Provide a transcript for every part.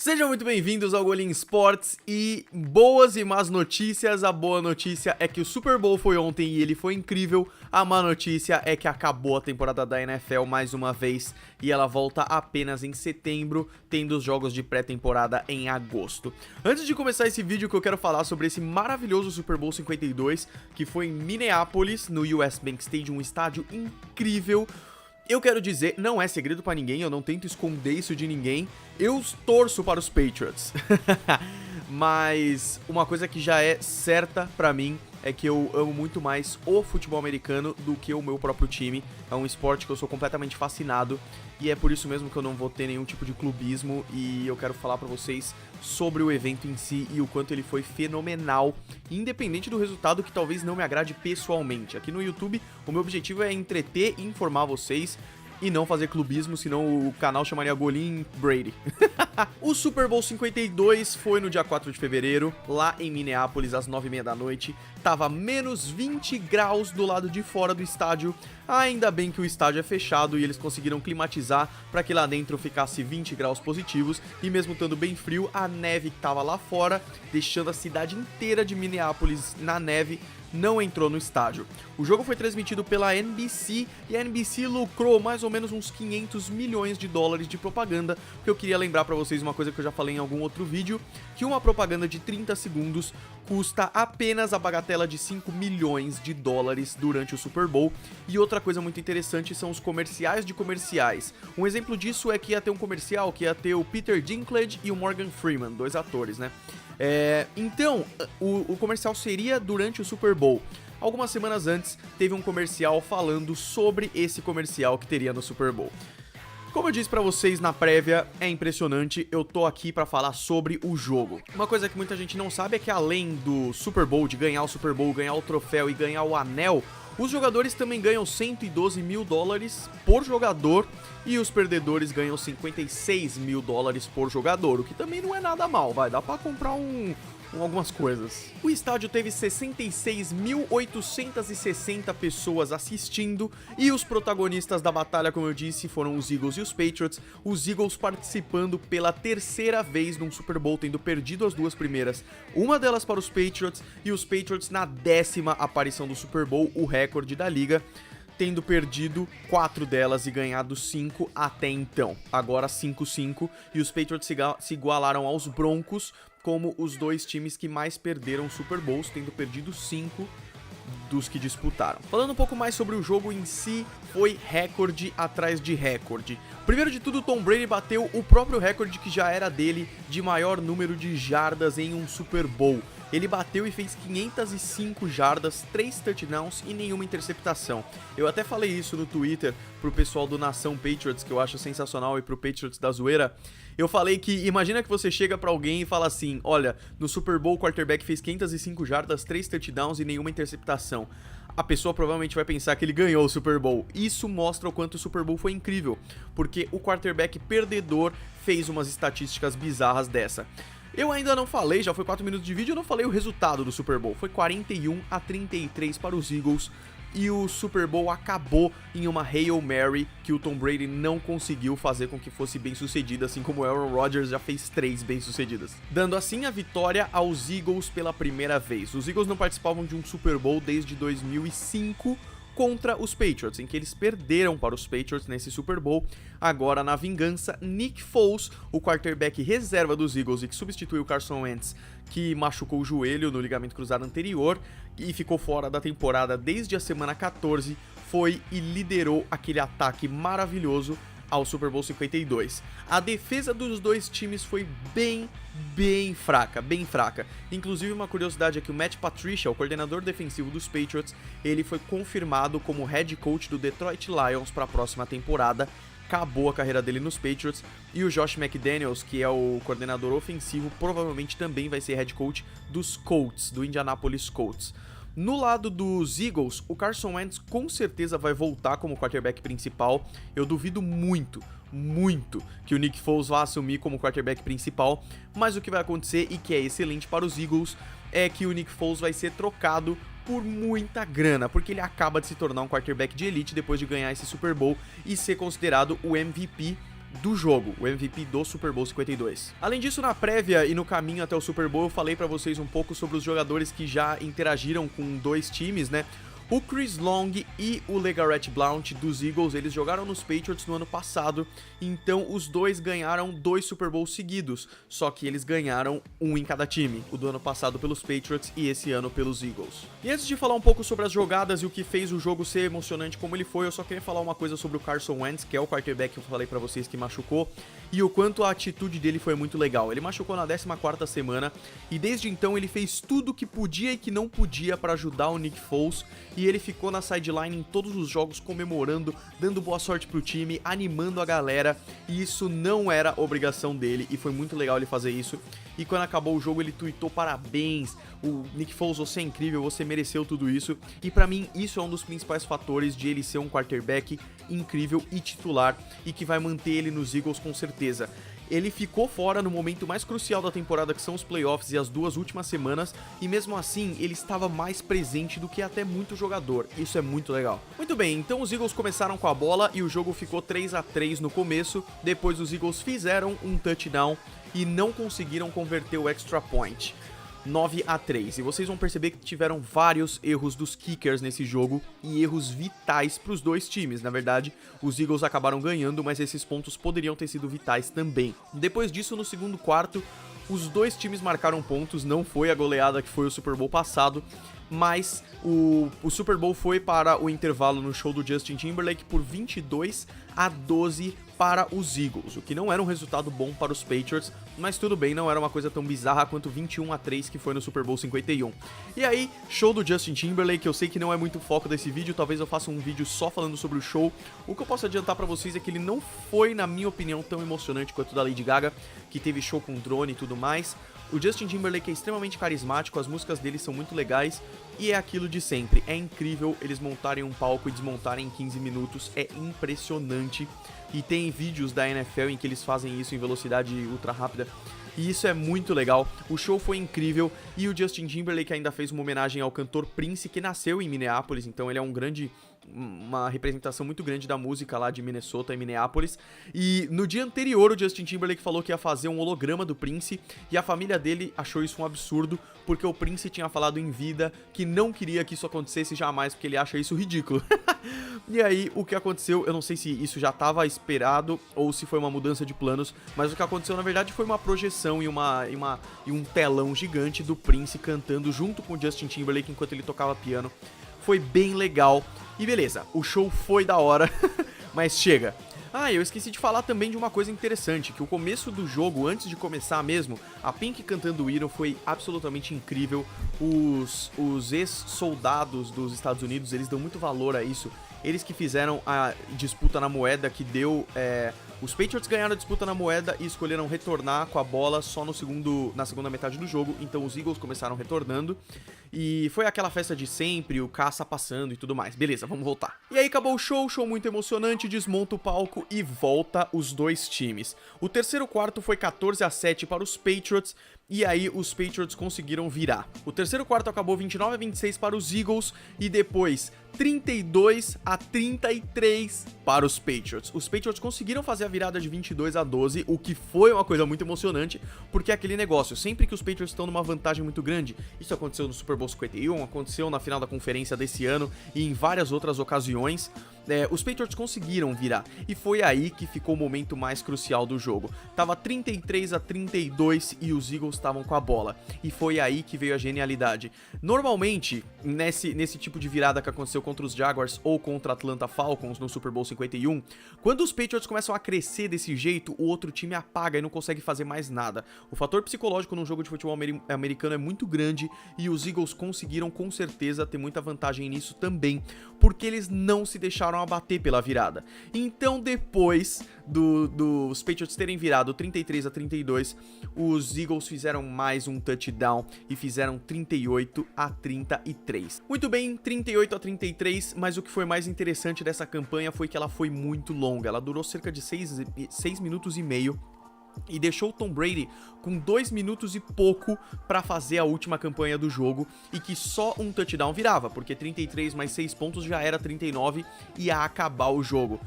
Sejam muito bem-vindos ao Golim Sports e boas e más notícias. A boa notícia é que o Super Bowl foi ontem e ele foi incrível. A má notícia é que acabou a temporada da NFL mais uma vez e ela volta apenas em setembro, tendo os jogos de pré-temporada em agosto. Antes de começar esse vídeo, que eu quero falar sobre esse maravilhoso Super Bowl 52, que foi em Minneapolis, no US Bank Stadium, um estádio incrível. Eu quero dizer, não é segredo pra ninguém, eu não tento esconder isso de ninguém, eu torço para os Patriots. Mas uma coisa que já é certa pra mim é que eu amo muito mais o futebol americano do que o meu próprio time. É um esporte que eu sou completamente fascinado e é por isso mesmo que eu não vou ter nenhum tipo de clubismo, e eu quero falar pra vocês sobre o evento em si e o quanto ele foi fenomenal, independente do resultado que talvez não me agrade pessoalmente. Aqui no YouTube, o meu objetivo é entreter e informar vocês e não fazer clubismo, senão o canal chamaria Golim Brady. O Super Bowl 52 foi no dia 4 de fevereiro, lá em Minneapolis, às 9h30 da noite. Tava menos 20 graus do lado de fora do estádio. Ainda bem que o estádio é fechado e eles conseguiram climatizar para que lá dentro ficasse 20 graus positivos. E mesmo estando bem frio, a neve que tava lá fora, deixando a cidade inteira de Minneapolis na neve, não entrou no estádio. O jogo foi transmitido pela NBC e a NBC lucrou mais ou menos uns 500 milhões de dólares de propaganda, porque eu queria lembrar pra vocês uma coisa que eu já falei em algum outro vídeo, que uma propaganda de 30 segundos custa apenas a bagatela de 5 milhões de dólares durante o Super Bowl. E outra coisa muito interessante são os comerciais de comerciais. Um exemplo disso é que ia ter um comercial que ia ter o Peter Dinklage e o Morgan Freeman, dois atores, né? Então, o comercial seria durante o Super Bowl. Algumas semanas antes, teve um comercial falando sobre esse comercial que teria no Super Bowl. Como eu disse pra vocês na prévia, é impressionante, eu tô aqui pra falar sobre o jogo. Uma coisa que muita gente não sabe é que além do Super Bowl, de ganhar o Super Bowl, ganhar o troféu e ganhar o anel, os jogadores também ganham 112 mil dólares por jogador e os perdedores ganham 56 mil dólares por jogador, o que também não é nada mal, dá pra comprar algumas coisas. O estádio teve 66.860 pessoas assistindo e os protagonistas da batalha, como eu disse, foram os Eagles e os Patriots. Os Eagles participando pela terceira vez num Super Bowl, tendo perdido as duas primeiras, uma delas para os Patriots, e os Patriots na 10ª aparição do Super Bowl, o recorde da liga, tendo perdido 4 delas e ganhado 5 até então. Agora 5-5, e os Patriots se igualaram aos Broncos como os dois times que mais perderam Super Bowls, tendo perdido 5 dos que disputaram. Falando um pouco mais sobre o jogo em si, foi recorde atrás de recorde. Primeiro de tudo, Tom Brady bateu o próprio recorde que já era dele de maior número de jardas em um Super Bowl. Ele bateu e fez 505 jardas, 3 touchdowns e nenhuma interceptação. Eu até falei isso no Twitter pro pessoal do Nação Patriots, que eu acho sensacional, e pro Patriots da zoeira. Eu falei que, imagina que você chega pra alguém e fala assim: olha, no Super Bowl o quarterback fez 505 jardas, 3 touchdowns e nenhuma interceptação. A pessoa provavelmente vai pensar que ele ganhou o Super Bowl. Isso mostra o quanto o Super Bowl foi incrível, porque o quarterback perdedor fez umas estatísticas bizarras dessa. Eu ainda não falei, já foi 4 minutos de vídeo, eu não falei o resultado do Super Bowl. Foi 41-33 para os Eagles e o Super Bowl acabou em uma Hail Mary que o Tom Brady não conseguiu fazer com que fosse bem sucedida, assim como o Aaron Rodgers já fez 3 bem sucedidas, dando assim a vitória aos Eagles pela primeira vez. Os Eagles não participavam de um Super Bowl desde 2005, contra os Patriots, em que eles perderam para os Patriots nesse Super Bowl. Agora, na vingança, Nick Foles, o quarterback reserva dos Eagles e que substituiu o Carson Wentz, que machucou o joelho no ligamento cruzado anterior e ficou fora da temporada desde a semana 14, foi e liderou aquele ataque maravilhoso ao Super Bowl 52. A defesa dos dois times foi bem fraca. Inclusive, uma curiosidade é que o Matt Patricia, o coordenador defensivo dos Patriots, ele foi confirmado como head coach do Detroit Lions para a próxima temporada. Acabou a carreira dele nos Patriots. E o Josh McDaniels, que é o coordenador ofensivo, provavelmente também vai ser head coach dos Colts, do Indianapolis Colts. No lado dos Eagles, o Carson Wentz com certeza vai voltar como quarterback principal. Eu duvido muito que o Nick Foles vá assumir como quarterback principal, mas o que vai acontecer, e que é excelente para os Eagles, é que o Nick Foles vai ser trocado por muita grana, porque ele acaba de se tornar um quarterback de elite depois de ganhar esse Super Bowl e ser considerado o MVP do jogo, o MVP do Super Bowl 52. Além disso, na prévia e no caminho até o Super Bowl, eu falei pra vocês um pouco sobre os jogadores que já interagiram com dois times, né? O Chris Long e o LeGarrette Blount dos Eagles, eles jogaram nos Patriots no ano passado, então os dois ganharam 2 Super Bowls seguidos, só que eles ganharam um em cada time, o do ano passado pelos Patriots e esse ano pelos Eagles. E antes de falar um pouco sobre as jogadas e o que fez o jogo ser emocionante como ele foi, eu só queria falar uma coisa sobre o Carson Wentz, que é o quarterback que eu falei pra vocês que machucou, e o quanto a atitude dele foi muito legal. Ele machucou na 14ª semana, e desde então ele fez tudo que podia e que não podia pra ajudar o Nick Foles, e ele ficou na sideline em todos os jogos comemorando, dando boa sorte pro time, animando a galera, e isso não era obrigação dele, e foi muito legal ele fazer isso. E quando acabou o jogo ele tweetou parabéns, o Nick Foles, você é incrível, você mereceu tudo isso, e pra mim isso é um dos principais fatores de ele ser um quarterback incrível e titular, e que vai manter ele nos Eagles com certeza. Ele ficou fora no momento mais crucial da temporada, que são os playoffs e as 2 últimas semanas, e mesmo assim ele estava mais presente do que até muito jogador. Isso é muito legal. Muito bem, então os Eagles começaram com a bola e o jogo ficou 3-3 no começo. Depois os Eagles fizeram um touchdown e não conseguiram converter o extra point. 9-3, e vocês vão perceber que tiveram vários erros dos kickers nesse jogo, e erros vitais para os dois times. Na verdade, os Eagles acabaram ganhando, mas esses pontos poderiam ter sido vitais também. Depois disso, no segundo quarto, os dois times marcaram pontos, não foi a goleada que foi o Super Bowl passado, mas o Super Bowl foi para o intervalo no show do Justin Timberlake por 22-12 para os Eagles, o que não era um resultado bom para os Patriots, mas tudo bem, não era uma coisa tão bizarra quanto 21-3 que foi no Super Bowl 51. E aí, show do Justin Timberlake, eu sei que não é muito o foco desse vídeo, talvez eu faça um vídeo só falando sobre o show. O que eu posso adiantar pra vocês é que ele não foi, na minha opinião, tão emocionante quanto o da Lady Gaga, que teve show com drone e tudo mais. O Justin Timberlake é extremamente carismático, as músicas dele são muito legais, e é aquilo de sempre, é incrível eles montarem um palco e desmontarem em 15 minutos, é impressionante. E tem vídeos da NFL em que eles fazem isso em velocidade ultra rápida, e isso é muito legal. O show foi incrível, e o Justin Timberlake ainda fez uma homenagem ao cantor Prince, que nasceu em Minneapolis, então ele é uma representação muito grande da música lá de Minnesota e Minneapolis. E no dia anterior o Justin Timberlake falou que ia fazer um holograma do Prince, e a família dele achou isso um absurdo, porque o Prince tinha falado em vida que não queria que isso acontecesse jamais, porque ele acha isso ridículo. E aí o que aconteceu, eu não sei se isso já estava esperado ou se foi uma mudança de planos, mas o que aconteceu na verdade foi uma projeção e um telão gigante do Prince cantando junto com o Justin Timberlake enquanto ele tocava piano. Foi bem legal. E beleza, o show foi da hora, mas chega. Ah, eu esqueci de falar também de uma coisa interessante, que o começo do jogo, antes de começar mesmo, a Pink cantando Hero foi absolutamente incrível. Os ex-soldados dos Estados Unidos, eles dão muito valor a isso. Eles que fizeram a disputa na moeda que deu... Os Patriots ganharam a disputa na moeda e escolheram retornar com a bola só na segunda metade do jogo, então os Eagles começaram retornando. E foi aquela festa de sempre, o caça passando e tudo mais. Beleza, vamos voltar. E aí acabou o show muito emocionante, desmonta o palco e volta os dois times. O terceiro quarto foi 14-7 para os Patriots, e aí os Patriots conseguiram virar. O terceiro quarto acabou 29-26 para os Eagles e depois 32-33 para os Patriots. Os Patriots conseguiram fazer a virada de 22-12, o que foi uma coisa muito emocionante, porque é aquele negócio, sempre que os Patriots estão numa vantagem muito grande, isso aconteceu no Super Bowl 51, aconteceu na final da conferência desse ano e em várias outras ocasiões, os Patriots conseguiram virar, e foi aí que ficou o momento mais crucial do jogo. Tava 33-32 e os Eagles estavam com a bola, e foi aí que veio a genialidade. Normalmente, nesse tipo de virada que aconteceu contra os Jaguars ou contra a Atlanta Falcons no Super Bowl 51, quando os Patriots começam a crescer desse jeito, o outro time apaga e não consegue fazer mais nada. O fator psicológico num jogo de futebol americano é muito grande, e os Eagles conseguiram com certeza ter muita vantagem nisso também, porque eles não se deixaram abater pela virada. Então depois dos Patriots terem virado 33-32, os Eagles fizeram mais um touchdown e fizeram 38-33. Muito bem, 38-33, mas o que foi mais interessante dessa campanha foi que ela foi muito longa. Ela durou cerca de 6 minutos e meio. E deixou o Tom Brady com 2 minutos e pouco para fazer a última campanha do jogo, e que só um touchdown virava, porque 33 mais 6 pontos já era 39 e ia acabar o jogo.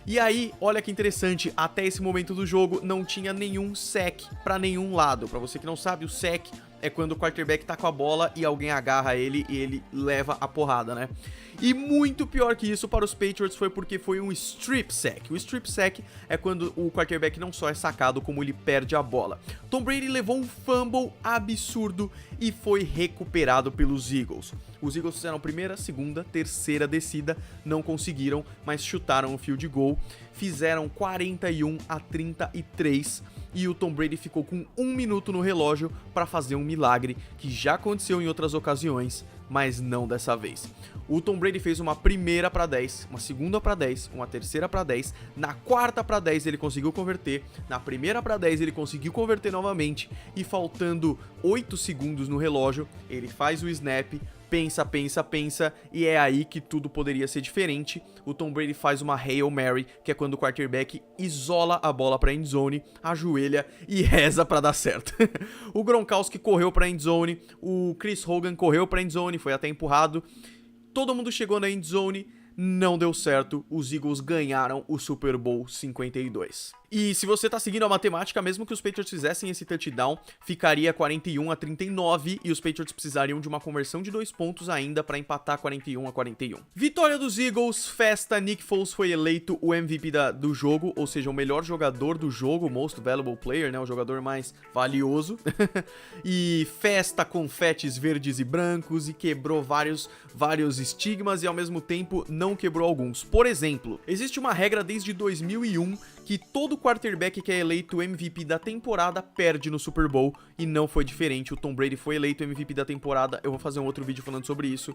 E aí, olha que interessante, até esse momento do jogo não tinha nenhum sack pra nenhum lado. Pra você que não sabe, o sack é quando o quarterback tá com a bola e alguém agarra ele e ele leva a porrada, né? E muito pior que isso para os Patriots foi porque foi um strip sack. O strip sack é quando o quarterback não só é sacado, como ele perde a bola. Tom Brady levou um fumble absurdo e foi recuperado pelos Eagles. Os Eagles fizeram primeira, segunda, terceira descida, não conseguiram, mas chutaram o field goal. Fizeram 41-33 e o Tom Brady ficou com 1 minuto no relógio para fazer um milagre que já aconteceu em outras ocasiões, mas não dessa vez. O Tom Brady fez uma primeira para 10, uma segunda para 10, uma terceira para 10, na quarta para 10 ele conseguiu converter, na primeira para 10 ele conseguiu converter novamente e faltando 8 segundos no relógio, ele faz o snap, pensa, e é aí que tudo poderia ser diferente. O Tom Brady faz uma Hail Mary, que é quando o quarterback isola a bola pra endzone, ajoelha e reza pra dar certo. O Gronkowski correu pra endzone, o Chris Hogan correu pra endzone, foi até empurrado. Todo mundo chegou na endzone, não deu certo, os Eagles ganharam o Super Bowl 52. E se você tá seguindo a matemática, mesmo que os Patriots fizessem esse touchdown, ficaria 41-39 e os Patriots precisariam de uma conversão de 2 pontos ainda pra empatar 41-41. Vitória dos Eagles, festa, Nick Foles foi eleito o MVP do jogo, ou seja, o melhor jogador do jogo, Most Valuable Player, né, o jogador mais valioso. E festa, confetes verdes e brancos e quebrou vários estigmas e ao mesmo tempo não quebrou alguns. Por exemplo, existe uma regra desde 2001 que todo quarterback que é eleito MVP da temporada perde no Super Bowl, e não foi diferente. O Tom Brady foi eleito MVP da temporada, eu vou fazer um outro vídeo falando sobre isso,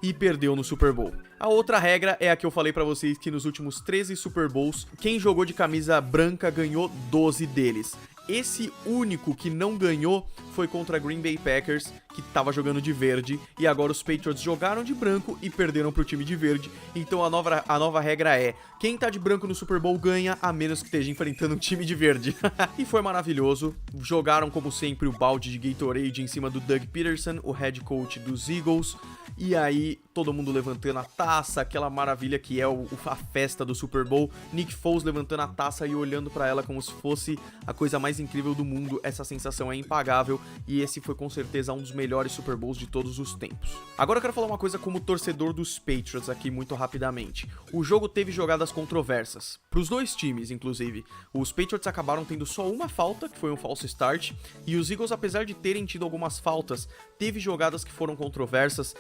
e perdeu no Super Bowl. A outra regra é a que eu falei pra vocês, que nos últimos 13 Super Bowls, quem jogou de camisa branca ganhou 12 deles. Esse único que não ganhou foi contra Green Bay Packers, que tava jogando de verde, e agora os Patriots jogaram de branco e perderam pro time de verde. Então a nova regra é, quem tá de branco no Super Bowl ganha, a menos que esteja enfrentando um time de verde. E foi maravilhoso, jogaram como sempre o balde de Gatorade em cima do Doug Peterson, o head coach dos Eagles, e aí todo mundo levantando a taça, aquela maravilha que é a festa do Super Bowl, Nick Foles levantando a taça e olhando pra ela como se fosse a coisa mais incrível do mundo. Essa sensação é impagável e esse foi com certeza um dos melhores Super Bowls de todos os tempos. Agora eu quero falar uma coisa como torcedor dos Patriots aqui muito rapidamente. O jogo teve jogadas controversas, pros dois times inclusive. Os Patriots acabaram tendo só uma falta, que foi um false start, e os Eagles, apesar de terem tido algumas faltas, teve jogadas que foram controversas.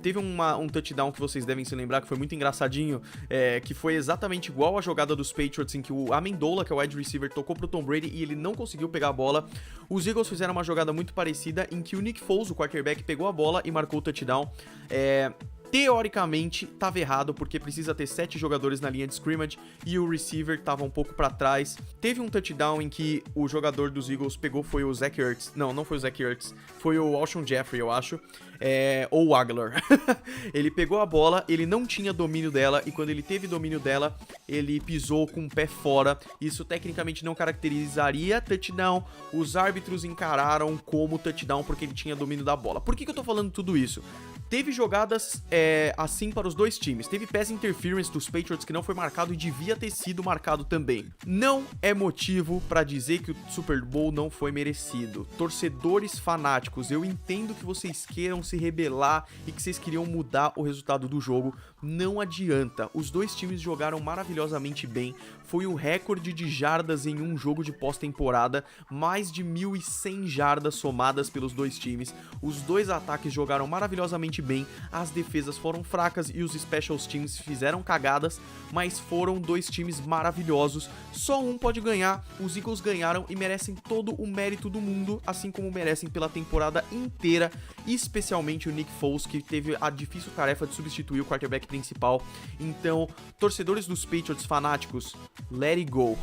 Teve um touchdown que vocês devem se lembrar, que foi muito engraçadinho, que foi exatamente igual a jogada dos Patriots, em que o Amendola, que é o wide receiver, tocou pro Tom Brady e ele não conseguiu pegar a bola. Os Eagles fizeram uma jogada muito parecida, em que o Nick Foles, o quarterback, pegou a bola e marcou o touchdown. Teoricamente, tava errado, porque precisa ter 7 jogadores na linha de scrimmage e o receiver tava um pouco pra trás. Teve um touchdown em que o jogador dos Eagles pegou, foi o Zach Ertz. Não foi o Zach Ertz, foi o Alshon Jeffrey, eu acho. Ou o Aguilar. Ele pegou a bola, ele não tinha domínio dela, e quando ele teve domínio dela, ele pisou com o pé fora. Isso tecnicamente não caracterizaria touchdown. Os árbitros encararam como touchdown porque ele tinha domínio da bola. Por que eu tô falando tudo isso? Teve jogadas assim para os dois times. Teve pass interference dos Patriots que não foi marcado e devia ter sido marcado também. Não é motivo para dizer que o Super Bowl não foi merecido. Torcedores fanáticos, eu entendo que vocês queiram se rebelar e que vocês queriam mudar o resultado do jogo. Não adianta. Os dois times jogaram maravilhosamente bem. Foi o recorde de jardas em um jogo de pós-temporada. Mais de 1.100 jardas somadas pelos dois times. Os dois ataques jogaram maravilhosamente bem, as defesas foram fracas e os special teams fizeram cagadas, mas foram dois times maravilhosos. Só um pode ganhar, os Eagles ganharam e merecem todo o mérito do mundo, assim como merecem pela temporada inteira, especialmente o Nick Foles, que teve a difícil tarefa de substituir o quarterback principal. Então, torcedores dos Patriots fanáticos, let it go.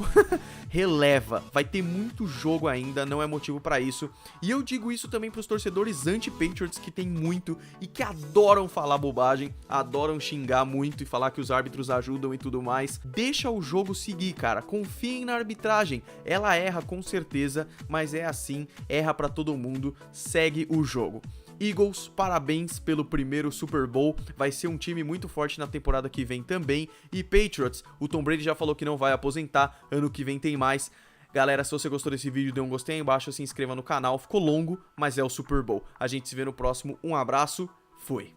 Releva, vai ter muito jogo ainda, não é motivo pra isso. E eu digo isso também pros torcedores anti-Patriots, que tem muito e que adoram falar bobagem, adoram xingar muito e falar que os árbitros ajudam e tudo mais. Deixa o jogo seguir, cara. Confiem na arbitragem. Ela erra com certeza, mas é assim, erra pra todo mundo. Segue o jogo. Eagles, parabéns pelo primeiro Super Bowl, vai ser um time muito forte na temporada que vem também. E Patriots, o Tom Brady já falou que não vai aposentar, ano que vem tem mais. Galera, se você gostou desse vídeo, dê um gostei aí embaixo, se inscreva no canal, ficou longo, mas é o Super Bowl. A gente se vê no próximo, um abraço, fui!